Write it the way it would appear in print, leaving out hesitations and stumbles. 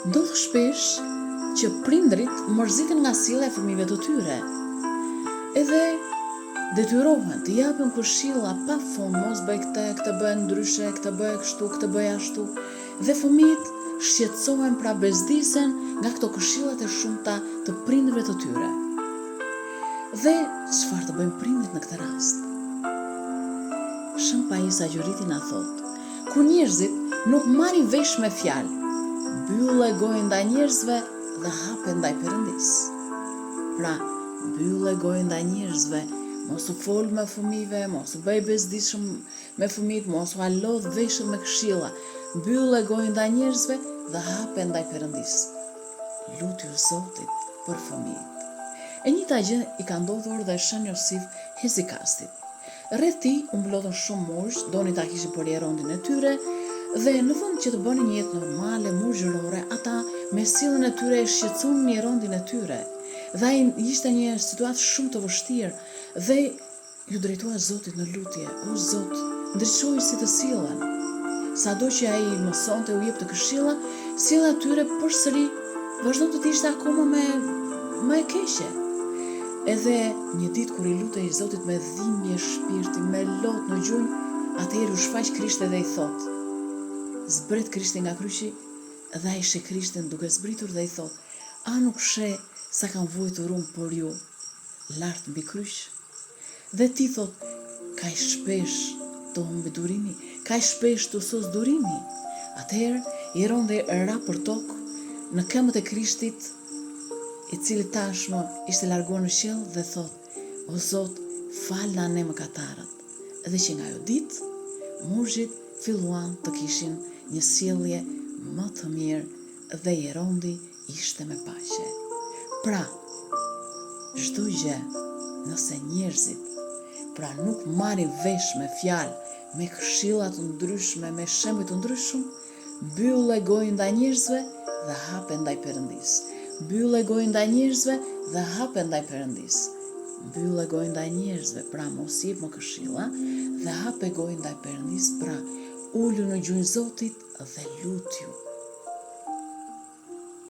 Ndodh shpesh që prindrit mërziten nga sjellja e fëmijëve të tyre. Edhe detyrohen të japin këshilla pafund, mos bëj këtë bëj ndryshe, këtë bëj kështu, këtë bëj ashtu. Dhe fëmijët shqetësohen, pra bezdisen nga këto këshillat e shumta të prindërve të tyre. Dhe çfarë të bëjnë prindrit në këtë rast? Shën Pajisa Gjuriti na thot, kur njerëzit nuk marrin vesh me fjalë, mbyllë gojën ndaj njerëzve dhe hape ndaj Perëndis. Pra, mbyllë gojën ndaj njerëzve, mos u fol me fëmijëve, mos u bëj bezdishëm me fëmijët, mos u alodh veshët me këshilla. Mbyllë gojën ndaj njerëzve dhe hape ndaj Perëndis. Lutju Zotit për fëmijët. E njëjta gjë i ka ndodhur dhe Shën Josif Hezikastit. Rreth tij u mblodhën shumë murgj, donin ta kishin për rondin e tyre, dhe në vend që të bënin një jetë normale, murgjërore, ata me sjelljen e tyre e shqetësonin rondin e tyre. Dhe ai ishte një situatë shumë të vështirë dhe ju drejtua Zotit në lutje, o Zot, ndriçoj si të sillen. Sado që ai mësonte u jepte këshilla, sjellja e tyre përsëri vazhdon të ishte akoma më e keqe. Edhe një ditë kur i lutej Zotit me dhimbje shpirti, me lot në gjunjë, atëherë u shfaq Krishti dhe i thot. Zbret Krishti nga kryqi dhe ai sheh Krishtin duke zbritur dhe i thot: "A nuk sheh sa kam vujtur unë për ju lart mbi kryq?" Dhe ti thot: "Kaq shpesh të humbi durimi, kaq shpesh të sos durimi." Atëherë i rondej ra për tokë në këmbët e Krishtit, i cili tashmë ishte larguar në qiell dhe thot: "O Zot, fal na ne mëkatarët." Dhe që nga ajo ditë, murgjit filluan të kishin një sjellje më të mirë dhe i rondi ishte me paqe. Pra, çdo gjë, nëse njerëzit nuk marrin vesh me fjalë, me këshilla të ndryshme, me shembuj të ndryshëm, mbyllë gojën ndaj njerëzve dhe hape ndaj Perëndis. Mbyllë gojën ndaj njerëzve dhe hape ndaj Perëndis. Mbyllë gojën ndaj njerëzve, pra mos jep më këshilla, dhe hape gojën ndaj Perëndis, pra ulu në gjunjë Zotit dhe lutju.